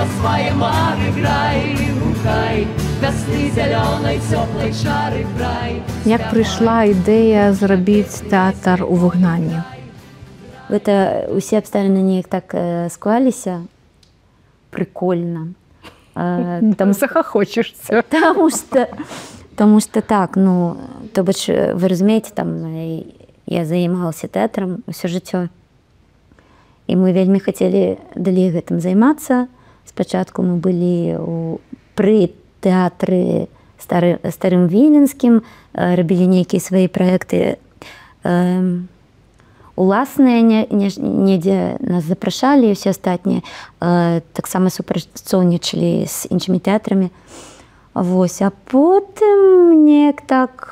па свае мары грай, гукай, вясны зялёнай цёплай чары край. Як прыйшла ідэя зрабіць тэатр у выгнанні? Гэта усе абставіны неяк так склаліся прикольна. Захохочешься. Тому что так, ну, то бишь, вы разумеете, там я займалася тэатрам усё жыццё. І мы вельмі хацелі далей гэтым займацца. Спачатку мы былі пры тэатры старым віленскім, рабілі нейкія свае праекты уласныя, недзе нас запрашалі, і ўсе астатнія таксама супрацоўнічалі з іншымі тэатрамі. Вось, а потым неяк так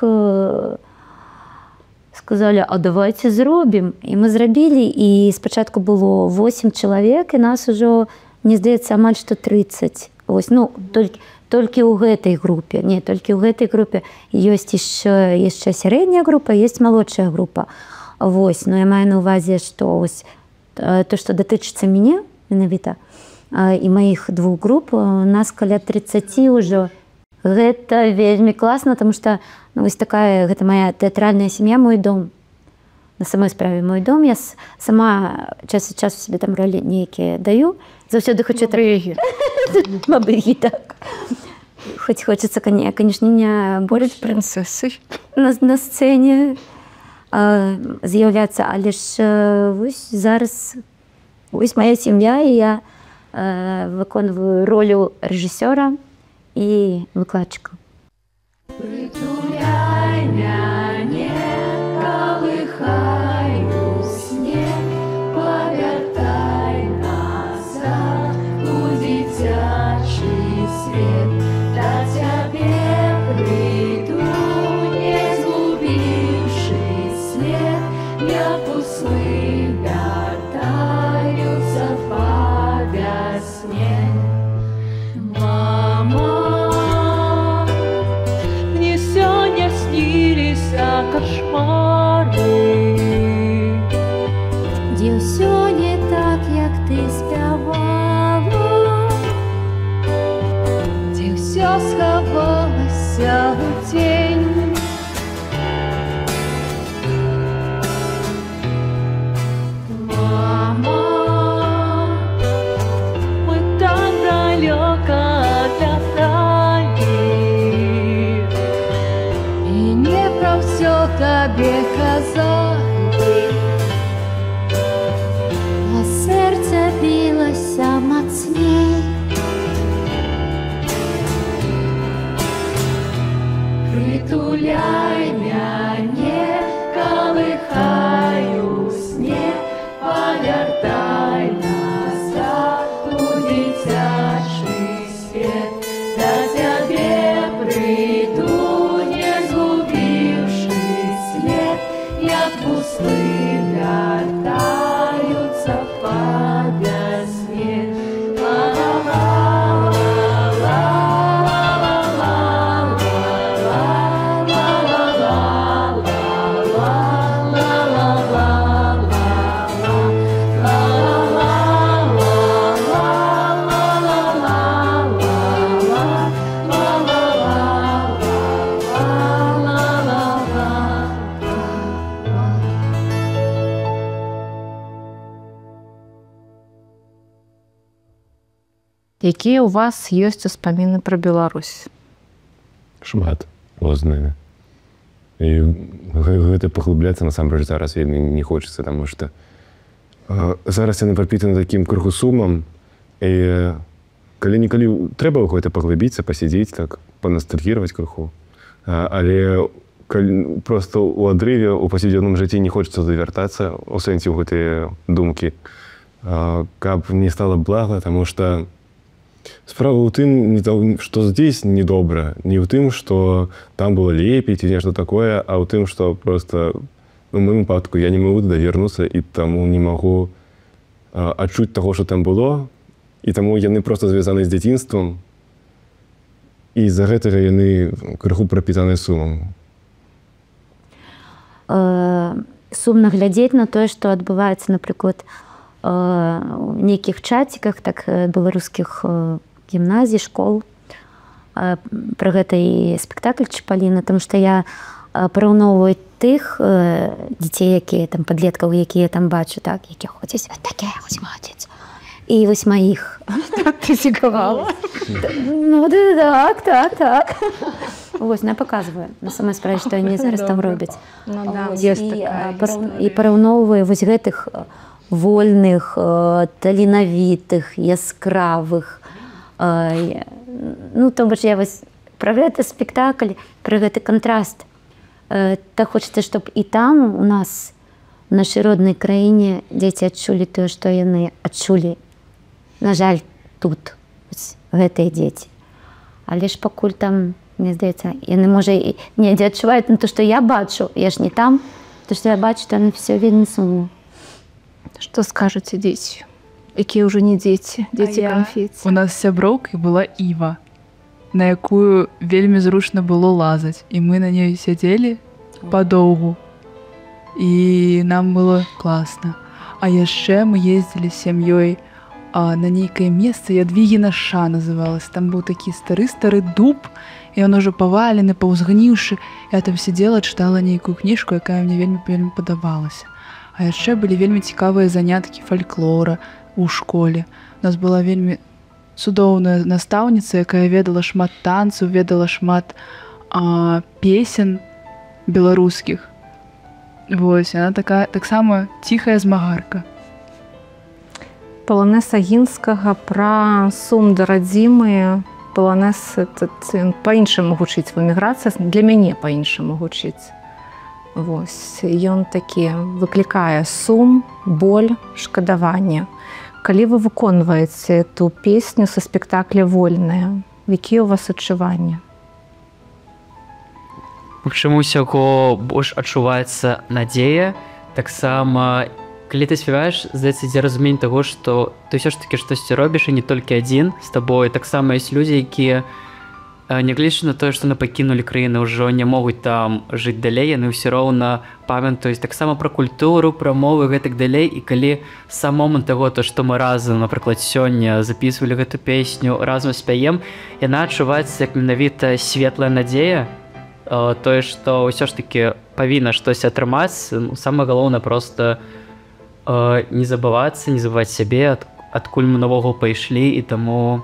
сказалі, а давайте зробім. І мы зрабілі, і спачатку было 8 чалавек, і нас ужо, мне здаецца, амаль што 30. Вось, ну, толькі ў гэтай групе. Не, толькі ў гэтай групе ёсць яшчэ сярэдняя група, ёсць малодшая група. Вось, но я маю на ўвазе, што ось то, што датычыцца мяне, менавіта, і маіх двух груп, у нас каля 30 ўжо. Гэта вельмі класна, тому што ну, вось такая, гэта моя тэатральная сям'я, мой дом. На самой справе мой дом. Я сама час ад часу себе там ролі нейкія даю. Заўсёды хочу... Мабыгі, так. Хоць хочется, конечно, не больш прынцэсай на сцэне з'яўляцца, але ж вось зараз вось моя сям'я, і я выконваю ролю рэжысёра і выкладчыка. Притуляй мяне, калыхай у сне, павяртай назад у дзіцячы свет. Да цябе прыйду, не згубіўшы след, як услы вяртаюцца па вясне. Мама, мне сёння сніліся кашмары, Дзе ўсё не так, як ты спявала, дзе ўсё схавалася ў цень. Мама, мы так далёка атляталі, і не пра ўсё табе казалі, а сэрца білася мацней. притуляй мяне, калыхай у сне, павяртай назад у дзіцячы свет. Да цябе прыйду, не згубіўшы след, як услы вяртаюцца па вясне. Якія ў вас ёсць успаміны пра Беларусь? Шмат розныя. І гэта паглыбляцца насамрэч зараз вельмі не хочацца, таму што зараз яны прапітаны такім крыху сумам, і калі-нікалі трэба ў гэта паглыбіцца, пасядзець, так, панастальгіраваць крыху. Але проста ў адрыве, у паўсядзённым жыцці не хочацца завяртацца, у сэнсе ў гэтыя думкі, каб не стала блага, таму што справа ў тым, што здесь недобра, не ў тым, што там было лепей ці нешта такое, а ў тым, што проста у маім выпадку я не магу туды вярнуцца, і таму не магу адчуць таго, што там было, і таму яны проста звязаны з дзяцінствам, і з-за гэтага яны крыху прапітаны сумам. Сумна глядзець на тое, што адбываецца, напрыклад, нейкіх чаціках так беларускіх гімназій, школ пра гэта і спектакль Чапаліна, тому што я параўноўваю тых дзяцей, якія там падлеткаў, якія там бачу, так, які ходзяць, таке вось молодец. І вось маіх. Ты цікавала? Ну, так. Вось, я паказваю. На самай справе, што яны зараз там робяць. Ну да, ёсць такая і параўноўваю вось гэтых вольных, таленавітых, яскравых. Ну, то бок я вось пра гэты спектакль, пра гэты кантраст. Так хочацца, чтоб і там у нас, в нашай роднай краіне, дзеці адчулі тое, што яны адчулі. На жаль, тут гэтыя дзеці. Але ж пакуль там, мне здаецца, яны, можа, недзе адчуваюць на то, што я бачу, я ж не там, то, што я бачу, то яны все вельмі сумна. Што скажаце дзеці, якія ўжо не дзеці, дзеці-канфеці? У нас сяброўкай была Іва, на якую вельмі зручна было лазаць. І мы на ней сядзелі падоўгу. І нам было класна. А яшчэ мы ездзілі з сям'ёй на нейкае месца, Ядвігіна Ша называлась. Там быў такі стары дуб, і ён ужо павалены, паўзгніўшы. Я там сидзела, чытала нейкую кніжку, якая мне вельмі падабалася. А яшчэ былі вельмі цікавыя заняткі фальклора ў школе. У нас была вельмі цудоўная настаўніца, якая ведала шмат танцаў, ведала шмат песен беларускіх. Вось, яна таксама ціхая змагарка. Паланэз Агінскага пра сум да радзімы. Паланэз па-іншаму гучыць в эміграцыі, для мяне па-іншаму гучыць. Вось, ён такі выклікае сум, боль, шкадаванне. Калі вы выконваеце эту песню са спектакля «Вольная», якія ў вас адчуванні? Чаму ўсяго больш адчуваецца надзея, таксама калі ты спяваеш, здаецца, ідзе разуменне таго, што ты ўсё ж такі штосьці робіш і не толькі адзін з табой. Таксама ёсць людзі, якія, нягледзячы на тое, што яны пакінулі краіну, ўжо не могуць там жыць далей, яны ўсё роўна памятаюць таксама пра культуру, пра мовы, гэтак далей. І калі сам момант таго, што мы разам, напрыклад, сёння запісвалі гэту песню, разам спяем, яна адчуваецца як менавіта светлая надзея, тое, што ўсё ж такі павінна штось атрымаць. Самае галоўнае проста не забывацца, не забываць сябе, адкуль мы навогул пайшлі. І таму,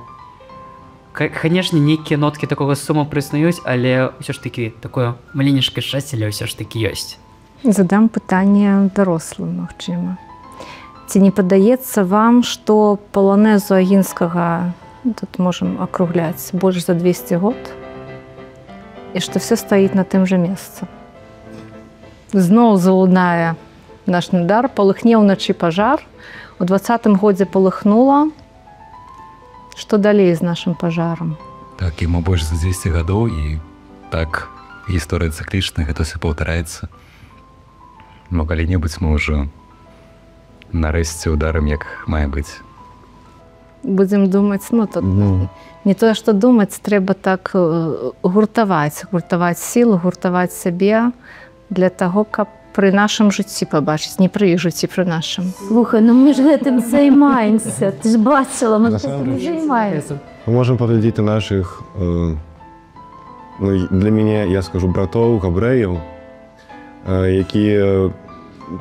канешне, нейкія ноткі такога суму прызнаюць, але ўсё ж такі такое маленечкае шчасце, але ўсё ж такі ёсць. Задам пытанне дарослым, магчыма. Ці не падаецца вам, што паланэзу Агінскага, тут можам акругляць, больш за 200 год, і што все стаіць на тым жа месцы? Зноў залунае наш надар, палыхне ўначы пажар, у 20-м годзе палыхнула. Што далей з нашым пажарам? Так, яму больш за 200 гадоў, і так гісторыя цыклічная, гэта ўсё паўтараецца. Но калі-небудзь мы ўжо нарэшце ударым, як мае быць. Будзем думаць, тут не тое, што думаць, трэба так гуртаваць сілу, гуртаваць сябе для таго, каб пры нашым жыцці пабачыць, не пры іх жыцці, пры нашым. Слухай, мы ж гэтым займаемся. Ты ж бачыла, мы гэтым займаемся. Мы можам паглядзець на нашых, для мяне, я скажу, братоў, габрэяў, якія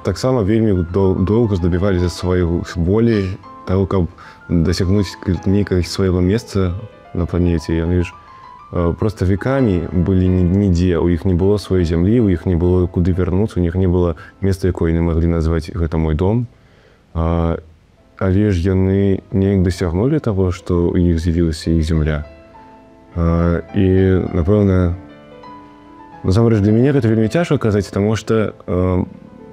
таксама вельмі доўга здабіваліся сваёй волі, таго, каб дасягнуць нейкага свайго месца на планеце. Яны ж просто векамі былі нідзе, у іх не было сваёй зямлі, у іх не было куды вярнуцца, у іх не было месца, якое яны маглі назваць гэта мой дом. Але ж яны неяк дасягнулі таго, што у іх з'явілася іх зямля. І, напэўна, насамрэч для мяне гэта вельмі цяжка казаць, таму што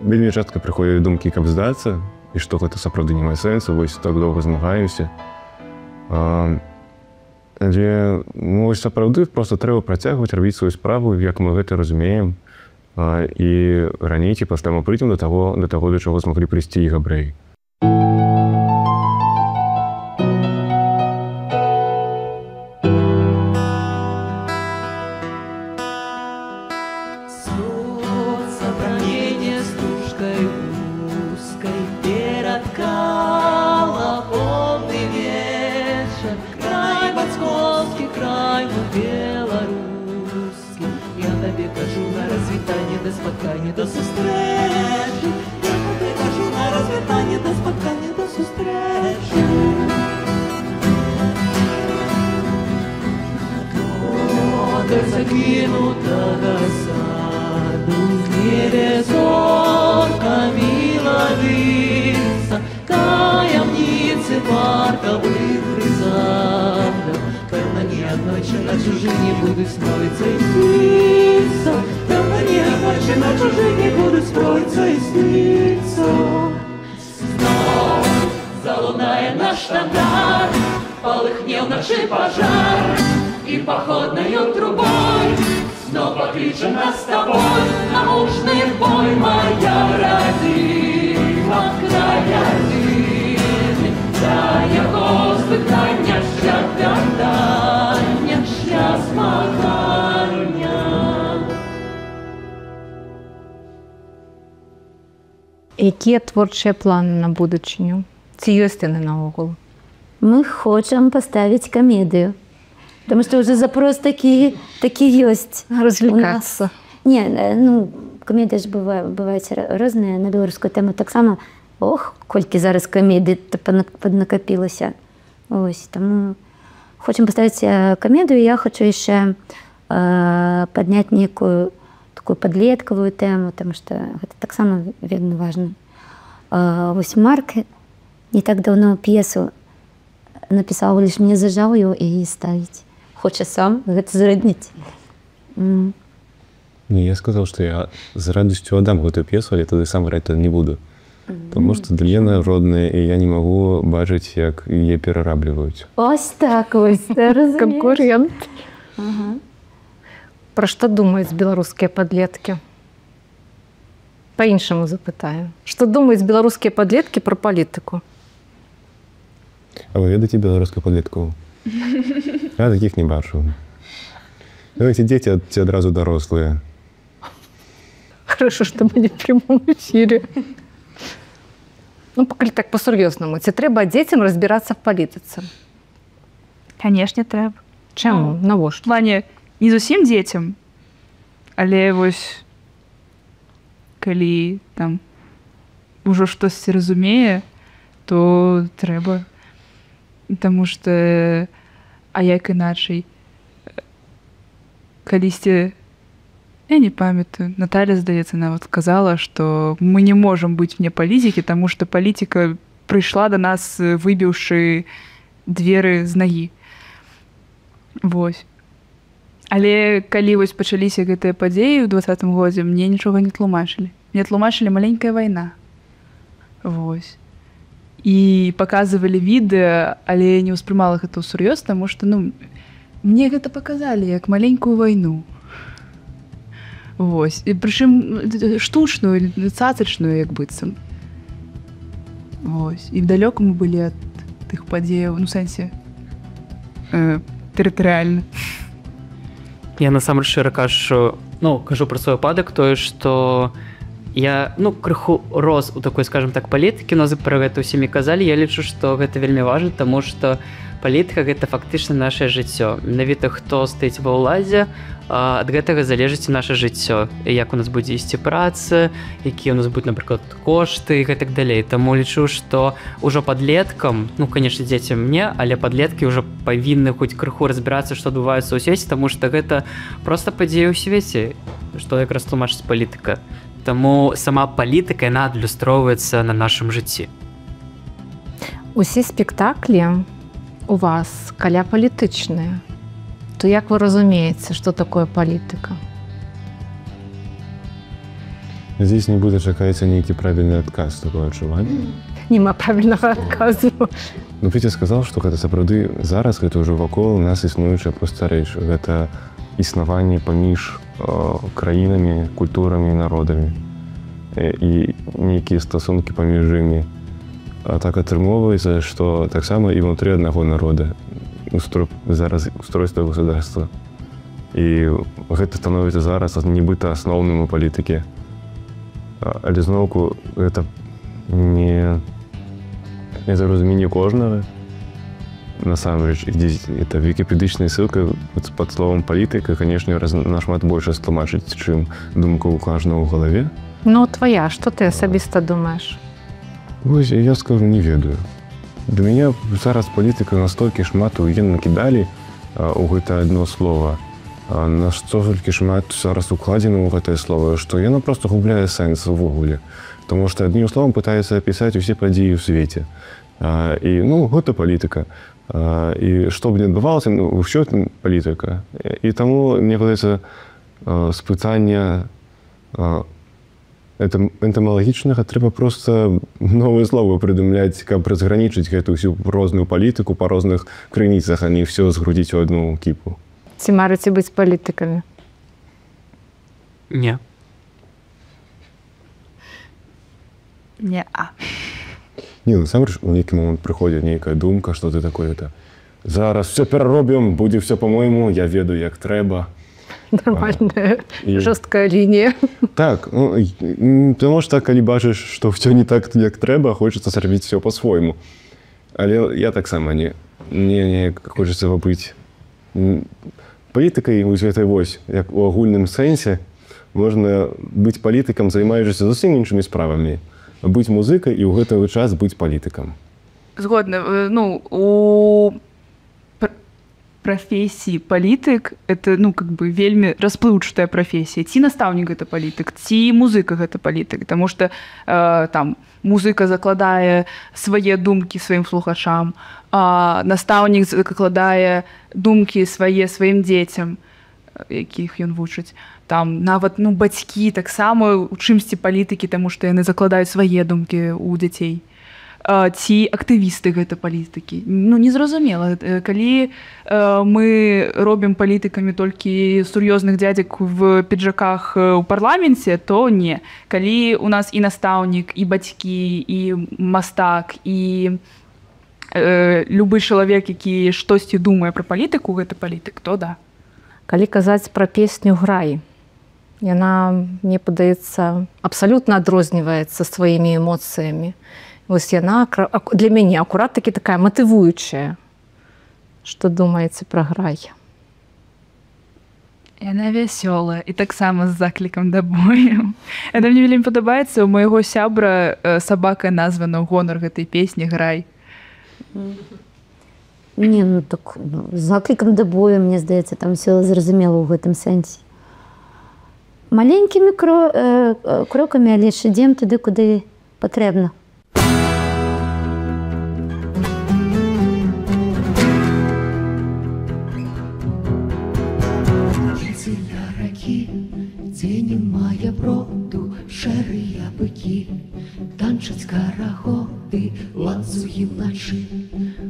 вельмі частка прыходзяць думкі, каб здацца, і што гэта сапраўды не мае сэнсу, вось так доўга змагаемся. Але сапраўды проста трэба працягваць рабіць сваю справу, як мы гэта разумеем, і раней ці пасля мы прыйдзем да таго, да чаго змаглі прыйсці і габрэі. Солнце промение стужкой узкой перед край московский, край мой белорусский. Я тебе кажу на развитание, до споткання, до зустрічі. Я тебе кажу на развитание, до споткання, до зустрічі. Водор закинутого саду, в небе зорками ловится, таємниці паркових хризантем. Певно, ні одночі на чужині будуть строїться і сниться. Певно, ні одночі на чужині будуть строїться і сниться. Знов залунає наш штандар, полыхне в ночи пожар, и походною трубой снова покличе нас с тобой на мужный бой. Моя родина, край родины, да його здихання, шлях вертання, шлях змагання. Які творчі плани на будучиню? Ці ёсць яны наогул? Мы хочам паставіць камедыю. Потому что уже запрос такі ёсць. Развлекаться. Не, ну, камедыі ж бываюць розныя на беларускую тэму. Таксама, ох, колькі зараз камедый паднакапілася. Ось, таму хочам паставіць камедыю. Я хочу яшчэ падняць некую такую падлеткавую тэму, потому что гэта таксама вельмі важна. Вось Марк не так давно п'есу напісаў, лишь мне зажаў ее і ставіць. Хоча сам гэта зродніць. Не, я сказал, что я с радостью отдам эту пьесу, але тогда сам играть не буду. Потому что для народная, и я не могу бачить, как ее перерабливают. Ось так, ось, разумеешь. Конкурент. Ага. Про што думаюць беларускія падлеткі? Па-іншаму запытаю. Што думаюць беларускія падлеткі пра палітыку? А вы ведаеце беларускую падлеткаў? Я таких не бачу. Эти дети адразу дарослыя. Хорошо, што мы не в прямом эфире. Ну, пакуль так па-сур'ёзнаму. Ці трэба дзецям разбірацца в палітыцы? Канешне, трэба. Чаму? В Навошта? плане, не зусім дзецям, але вось калі там ужо штосьці разумее, то трэба. Таму што, а як іначай? Калісьці, я не памятаю, Наталя, здаецца, нават сказала, што мы не можам быць вне палітыкі, таму што палітыка прыйшла да нас, выбіўшы дзверы з нагі. Вось. Але калі вось пачаліся гэтыя падзеі ў 2020 годзе, мне нічога не тлумачылі. Мне тлумачылі маленькая вайна. Вось. І паказвалі відэа, але я не ўспрымала гэта ўсур'ёз, таму што, ну, мне гэта паказалі як маленькую вайну. Вось. І прычым штучную, цацачную, як быццам. Вось. І вдалёку мы былі ад тых падзеяў, ну, сэнсе, тэрытарыяльна. Я насамрэч шчыра кажу, ну, кажу пра свой выпадак, тое, што я, ну, крыху рос у такой, скажем так, палітыкі, но пра гэта ўсімі казалі. Я лічу, што гэта вельмі важна, таму што палітыка — гэта фактычна нашае жыццё. Менавіта хто стаіць ва ўладзе, ад гэтага залежыць наша жыццё. Як у нас будзе ісці праца, якія у нас будуць, напрыклад, кошты і гэтак далей. Таму лічу, што ўжо падлеткам, ну, канешне, дзецям не, але падлеткі ўжо павінны хоць крыху разбірацца, што адбываецца ў свеце, таму што гэта проста падзея ў свеце, што якраз тлумачыць палітыка. Таму сама палітыка, яна адлюстроўваецца на нашым жыцці. Усе спектаклі у вас каля палітычныя. То як вы разумееце, што такое палітыка? Здесь не буде чакаецца нейкі правільны адказ, такое адчуванне. Нема правільнага адказу. Ну, Петя сказаў, што гэта сапраўды зараз гэта ўжо вакол нас існуючая проста рэч. Гэта існаванне паміж краінамі, культурамі, народамі і нейкія стасункі паміж імі. А так атрымоўваецца, што таксама і ўнутры аднаго народа зараз устройства государства. І гэта становіцца зараз нібыта асноўным у палітыке. Але зноўку гэта не зразуменне кожнага. насамрэч, это вікіпедычная ссылка под словом «палітыка», конечно, нашмат больш растлумачыць, чым думка ў кожнага ў галаве. Ну, твоя, што ты асабіста думаеш? Вось, я скажу, не ведаю. Для мяне зараз палітыка настолькі шмат уен накідалі ў гэта адно слова, настолькі шмат зараз укладзена ў гэтае слово, што яно просто губляе сэнс увогуле. Таму што адним словам пытаецца апісаць усе падзеі ў свеце. І, ну, гэта палітыка. І што б не адбывалася, ўсё это палітыка. І таму, мне падаецца, з пытання энтамалагічнага трэба проста новыя словы прыдумляць, каб разгранічыць гэту ўсю розную палітыку па розных крыніцах, а не ўсё згрудзіць у адну кіпу. Ці марыце быць палітыкамі? Не. Не-а. Не, насамрэч, у нейкі момант прыходзіць нейкая думка, што ты такое-то. Зараз все пераробім, будзе все по-мойму, я ведаю, як трэба. Нормальная, жорсткая лінія. Так, ну, тому што калі бачыш, што все не так, як трэба, хочацца зрабіць все по-свойму. Але я таксама не хочацца быць палітыкай у гэтай вось, як у агульным сэнсе, можна быць палітыкам, займаючыся зусім іншымі справамі. Быць музыкай і ў гэты час быць палітыкам. Згодна. Ну, у прафесіі палітык это, ну, как бы вельмі расплыўчатая прафесія. Ці настаўнік гэта палітык, ці музыка гэта палітык, таму што там музыка закладае свае думкі сваім слухачам, а настаўнік закладае думкі свае сваім дзецям, якіх ён вучыць. Там нават, ну, бацькі таксама у чымсьці палітыкі, таму што яны закладаюць свае думкі ў дзяцей. Ці актывісты гэта палітыкі. Ну, незразумела. Калі мы робім палітыкамі толькі сур'ёзных дзядзек в піджаках у парламенце, то не. Калі у нас і настаўнік, і бацькі, і мастак, і любы чалавек, які штосьці думае пра палітыку, гэта палітык, то да. Калі казаць пра песню «Грай», яна, мне падаецца, абсалютна адрозніваецца сваімі эмоцыямі. Вось яна для мяне акурат такі такая матывуючая. Што думаеце пра «Грай»? Яна вясёлая і таксама з заклікам да бою. Яна мне вельмі падабаецца. У майго сябра сабака названа ў гонар гэтай песні «Грай». Не, ну так, ну, з заклікам да бою, мне здаецца, там все зразумела ў гэтым сэнсе. Маленькімі крокамі, але ж ідзем туды, куды патрэбна. Дзе немає броду, шэрыя быкі, танчаць карагоды, ланцугі ўначы,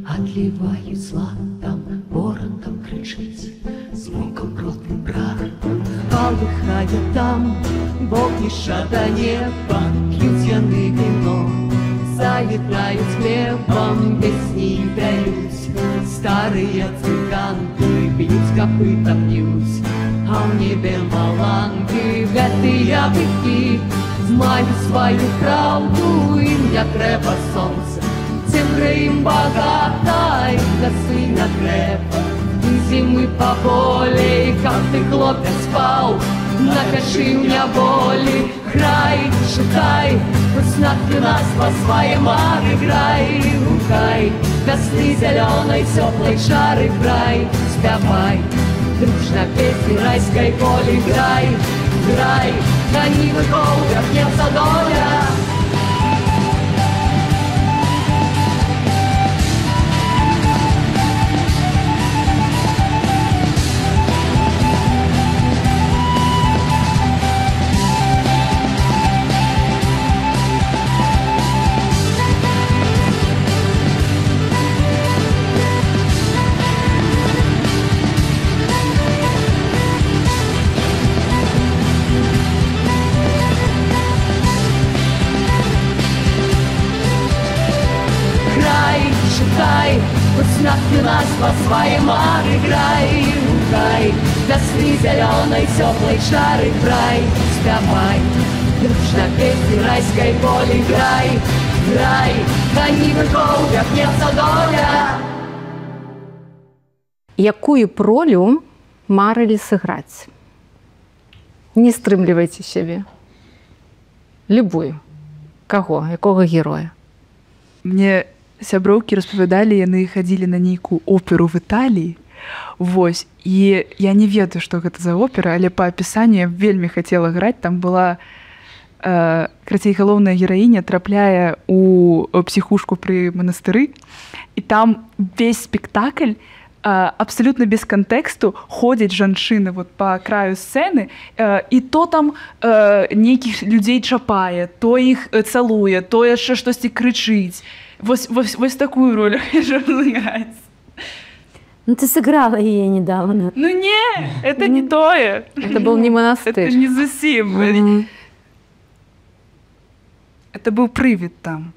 адліваюць златам, ворон там крычыць, звукам ротным брат. Палыхае там, вогнішча да неба, п'юць яны віно, заедаюць хлебам, песні пяюць, старыя цыганкі б'юць капытам нюць. А ў небе маланкі, гэтыя быкі знаюць сваю праўду, ім не трэба сонца, цемры ім багата, ім касы не трэба. І зімы паболей, каб ты, хлопец, спаў, напяшы ў няволі. Грай, шукай, весна ты нас па свае мары, грай, гукай, вясны зялёнай, цёплай чары, грай, спявай. Дружна песні райской полі, грай, грай, на нівы голубях гнецца доля. Весна ты нас па свае мары, грай, гукай, вясны зялёнай, цёплай чары, грай, спявай. Дружна песні райской полі, грай, грай, на нівы голубях гнецца доля. Якую б ролю марылі сыграць? Не стрымлівайце сябе. Любую. Каго? Якога героя? Мне сяброўкі распавядалі, яны хадзілі на нейкую оперу в Італіі. Вось. І я не ведаю, што гэта за опера, але па апісанню я вельмі хацела граць. Там была крацей галоўная гераіня трапляе у псіхушку пры манастыры, і там весь спектакль абсолютно без контексту ходзяць жанчыны вот по краю сцэны, і то там нейкіх людзей чапае, то іх цалуе, то яшчэ штосьці крычыць. Вось такую роль я граць. Ну ты сыграла яе недавно. Ну не, это не тое. Это был не монастырь. Это не зусім. Это быў прывід там.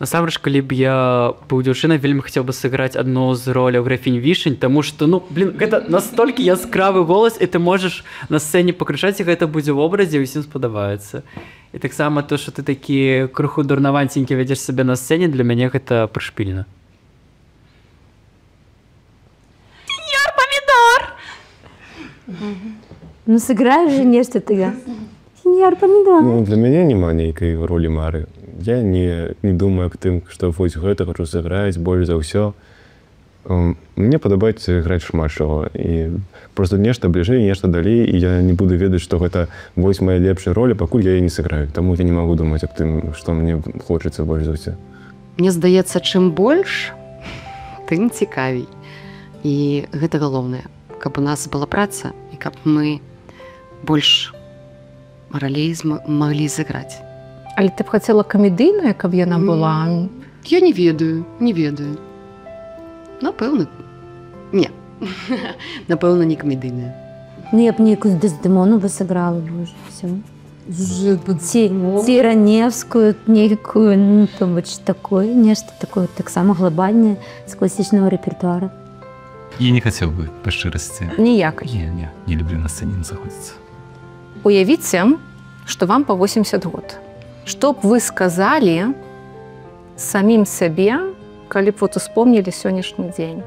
Насамрэч, калі б я быў дзяўчынай, вельмі хацеў бы сыграць адну з роляў графінь Вішань, таму што, гэта настолькі яскравы голас, і ты можаш на сцэне пакрычаць, і гэта будзе ў вобразе, і ўсім спадабаецца. І таксама то, што ты такі крыху дурнаванценькі вядзеш сабе на сцэне, для мяне гэта прышпільна. Сеньор Помидор! Ну сыграеш же нешта ты. Сеньор Помидор. Ну, для мяне няма нейкай ролі Мары. Я не думаю аб тым, што вось гэта хочу сыграць больш за ўсё. Мне падабаецца граць шмат чаго. І просто нешта бліжэй, нешта далей, і я не буду ведаць, што гэта вось моя лепшая роля, пакуль я яе не сыграю. Таму я не магу думаць аб тым, што мне хочацца больш за ўсё. Мне здаецца, чым больш, тым цікавей. І гэта галоўнае, каб у нас была праца, і каб мы больш ролей маглі сыграць. Але ты б хацела камедыйная, каб яна была? Я не ведаю. Напэўна. Не. Напэўна, не камедыйная. Ну, я б нейкую Дездемону бы сыграла, боже, все. Ці Раневскую, нейкую, ну, то бач такое, нешта такое, таксама глобальнае, з класічнага рэпертуара. Я не хацеў бы, па шчырасці. Ніякай. Не люблю на сцэне заходзіцца. Уявіце, што вам па 80 год. Што б вы сказалі самім сабе, калі б вот успомнілі сённяшні дзень?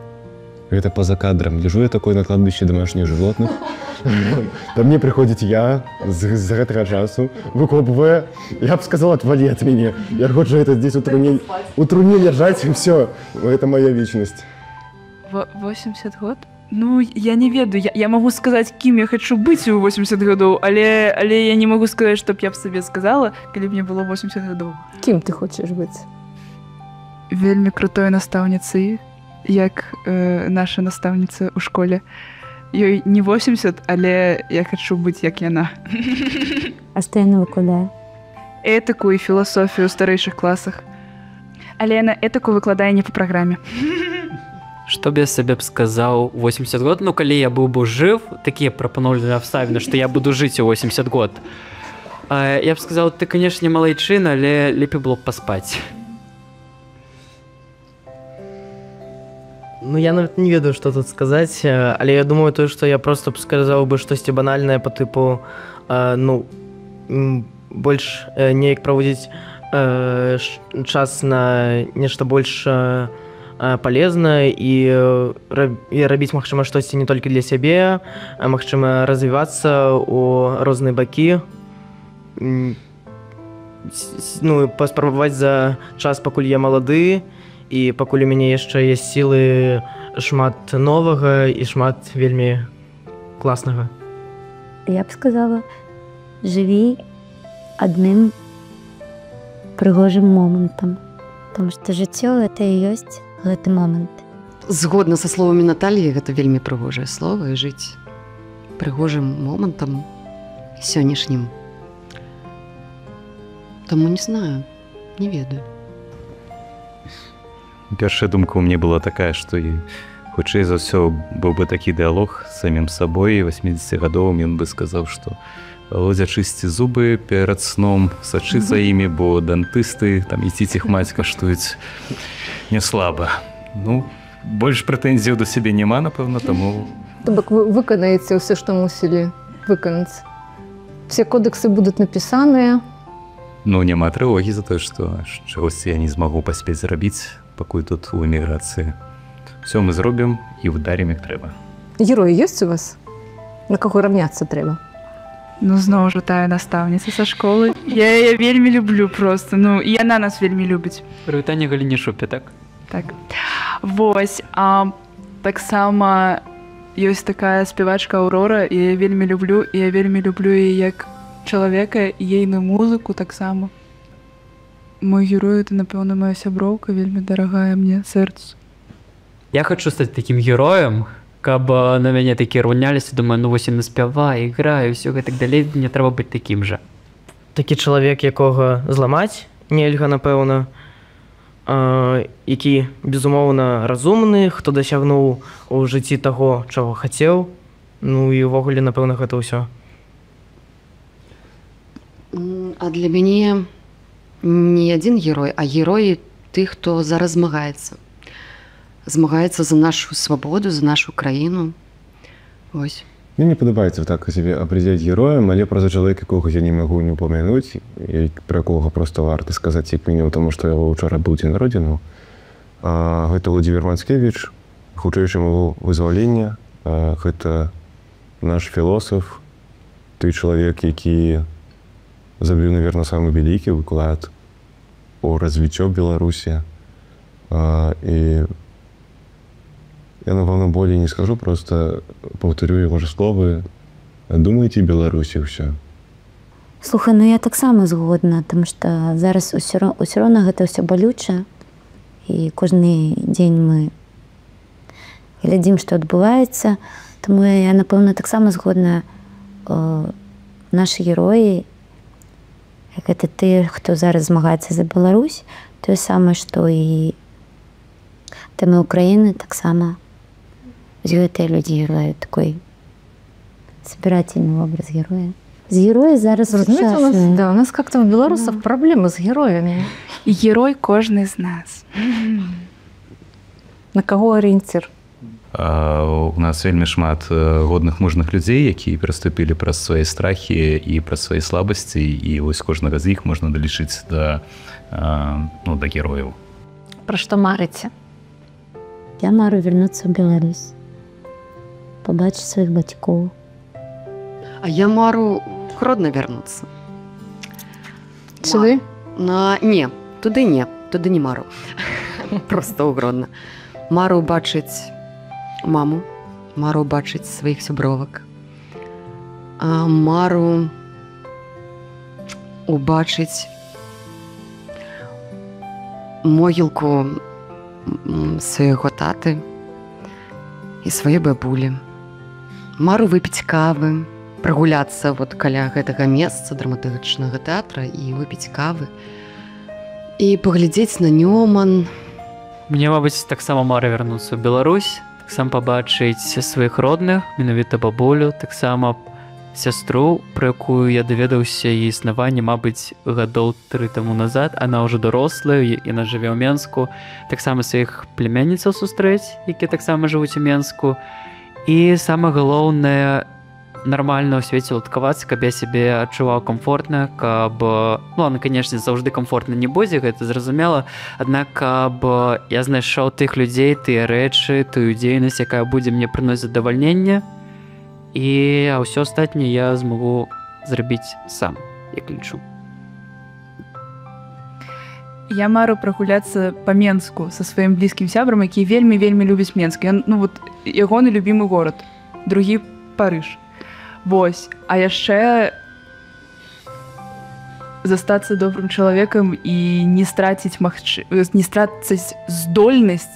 Гэта па-за кадрам. Лежу я такой на кладбище домашніх животных. Да мне приходит я з гэтага часу, выкопывая. Я б сказал, отвали от меня. Я хочу это здесь у труне лежать, и все. Это моя вечность. 80 год? Ну, я не ведаю. Я могу сказаць, кім я хочу быць у 80 гадоў, але я не могу сказаць, што б я б сабе сказала, калі б мне было 80 гадоў. Кім ты хочаш быць? Вельмі крутой настаўніцай, як наша настаўніца ў школе. Ёй не 80, але я хочу быць як яна. А што яна выкладае? Этыку і філасофію ў старэйшых класах. Але яна этыку выкладае не па праграме. Што б я сабе б сказаў 80 год, ну калі я быў бы жыў, такія прапановальныя абставіны, што я буду жыць у 80 год. Я б сказаў, ты, канешне, малайчына, але лепей было б паспаць. Ну, я нават не ведаю, што тут сказаць, але я думаю, тое, што я проста б сказаў бы штосьці банальнае па тыпу, ну, больш неяк праводзіць час на нешта больш полезна і рабіць, магчыма, штосьці не толькі для сябе, а магчыма, развівацца ў розныя бакі. Ну, паспрабаваць за час, пакуль я малады, і пакуль у мяне яшчэ ёсць сілы шмат новага і шмат вельмі класнага. Я б сказала, жыві адным прыгожым момантам, потому што жыццё гэта і ёсць гэты момант. Згодна са словамі Натальі, гэта вельмі прыгожае слова, і жыць прыгожым момантам сённяшнім. Таму не знаю, не ведаю. Першая думка у мяне была такая, што і хутчэй за ўсё быў бы такі дыалог з самім сабой 80гадовым, ён бы сказаў, што Володя, чысці зубы перад сном, сачы за імі, бо дантысты, там ісціць іх маць каштуюць не слаба. Ну, больш прэтэнзіяў да сябе няма, напэўна, таму... То бок вы выканаеце ўсё, што мусілі выканаць. Все кодексы будуць напісаныя. Ну, няма трывогі за тое, што чагосьці я не змагу паспець зрабіць, пакуль тут у эміграцыі. Все мы зробім і ударім як трэба. Герои есть у вас? На кого равняться треба? Ну, знову ж тая настаўніца са школы. Я яе вельмі люблю просто. Ну, і яна нас вельмі любіць. Прывітанне Галіне Шупе, так? Так. Вось. Таксама ёсць такая спявачка Аўрора, і я вельмі люблю, і я вельмі люблю яе як чалавека, і ейную музыку таксама. Мой герой — это, напэўна, моя сяброўка, вельмі дарагая мне сэрцу. Я хочу стаць такім героем, каб на мяне такі раўняліся, думаю, ну вось і наспявай, іграю, ўсё гэтак далей, мне трэба быць такім жа. Такі чалавек, якога зламаць нельга, напэўна, які, безумоўна, разумны, хто дасягнуў у жыцці таго, чаго хацеў, ну і ўвогуле, напэўна, гэта ўсё. А для мяне не адзін герой, а героі тых, хто зараз змагаецца. Змагаецца за нашу свабоду, за нашу краіну. Ось. Мне не падабаецца так сябе апрэдзяць героем, але праз чалавека, якога я не магу не ўпамянуць, і пра якога проста варта сказаць як мінімум, таму што яго ўчора быў дзень народзінаў. Гэта Владзімір Манскевіч, хутчэйшае яго вызвалення. Гэта наш філосаф, той чалавек, які зрабіў, наверное, самы вялікі ўклад у развіццё Беларусі. І я, напэўна, болей не скажу, просто паўтарю яго ж словы. Думайце Беларусі ўсё. Слухай, ну я таксама згодна, таму што зараз усё роўна гэта ўсё балюча, і кожны дзень мы глядзім, што адбываецца, таму я, напэўна, таксама згодна. Нашы героі, як гэта тыя, хто зараз змагаецца за Беларусь, тое самае, што і тэмы Украіны таксама. Гэтыя людзі граюць такой собирательный образ героя. З героя зараз сучасны. Да, у нас как-то у белорусов проблемы с героями. И герой кожны з нас. На каго арыенцір? У нас вельмі шмат годных мужных людзей, якія пераступілі праз свае страхі і праз свае слабасці, і вось кожнага з іх можна далічыць да герояў. Пра што марыце? Я мару вярнуцца ў Беларусь, пабачыць сваіх бацькоў. А я мару родна вярнуцца. Сюды? Не, туды не мару. Просто ў Гродна. Мару бачыць маму, мару бачыць сваіх сябровак. Мару убачыць могілку свайго таты і свае бабулі. Мару выпіць кавы, прагуляцца вот каля гэтага месца драматургічнага тэатра і выпіць кавы і паглядзець на Нёман. Мне, мабыць, таксама мара вярнуцца ў Беларусь, таксама пабачыць сваіх родных, менавіта бабулю, таксама сястру, про якую я даведаўся і існаванне, мабыць, гадоў 3 таму назад. Она ўжо дарослая, яна жыве ў Менску. Таксама сваіх племянніцаў сустрэць, якія таксама жывуць у Менску. І самае галоўнае, нармальна ў свеце ладкавацца, каб я сябе адчуваў комфортна, каб, ну, канешне, заўжды комфортна не будзе, гэта зразумела, аднак каб я знайшоў тых людзей, тыя рэчы, тую дзейнасць, якая будзе мне прыносіць задавальненне, і ўсё астатняе я змагу зрабіць сам, як лічу. Я мару прагуляцца па Менску са сваім блізкім сябрам, які вельмі-вельмі любіць Менск. Ягоны любімы горад, другі Парыж. Вось. А яшчэ застацца добрым чалавекам і не страціць здольнасць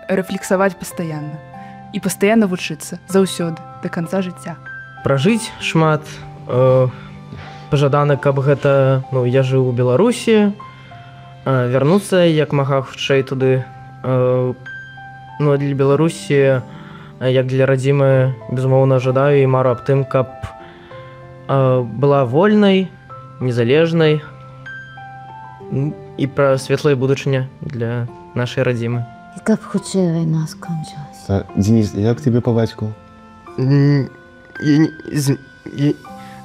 рэфлексаваць пастаянна. І пастаянна вучыцца заўсёды, да канца жыцця. Пражыць шмат. Пажадана, каб гэта, я жыў у Беларусі, вярнуцца як мага хутчэй туды. Для Беларусі, як для радзімы, безумоўна, жадаю і мару аб тым, каб была вольнай, незалежнай і пра светлае будучыня для нашай радзімы. І каб хутчэй вайна скончылася. Денис, як тебе по бацьку?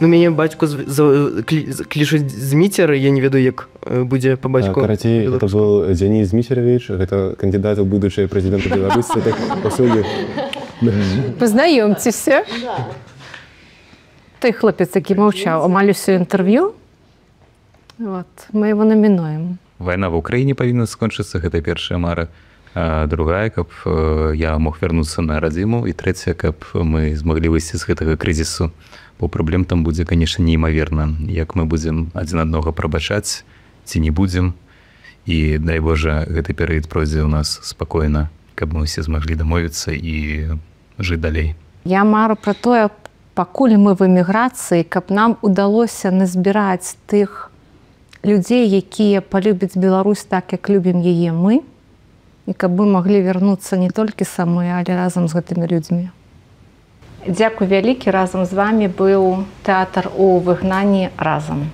Ну, мяне бацьку клічуць Зміцер, я не ведаю, як будзе па бацьку. Карацей, это был Дзяніс Зміцеравіч, гэта кандидат у будучае прэзідэнта Беларусі. Пазнаёмцеся. Той хлопец, які маўчаў амаль усё інтэрв'ю. Вот, мы его номінуем. Вайна в Украіне павінна скончыцца, гэта першая мара. А другая, каб я мог вярнуцца на радзіму, і трэцяя, каб мы змаглі выйсці з гэтага крызісу. Бо праблем там будзе, канешне, неймаверна. Як мы будзем адзін аднога прабачаць, ці не будзем. І, дай Божа, гэты перыяд пройдзе ў нас спакойна, каб мы ўсе змаглі дамовіцца і жыць далей. Я мару пра тое, пакуль мы в эміграцыі, каб нам удалося назбіраць тых людзей, якія палюбяць Беларусь так, як любім яе мы, і каб мы маглі вярнуцца не толькі самі, але разам з гэтымі людзьмі. Дзякуй вялікі, разам з вамі быў тэатр у выгнанні «Разам».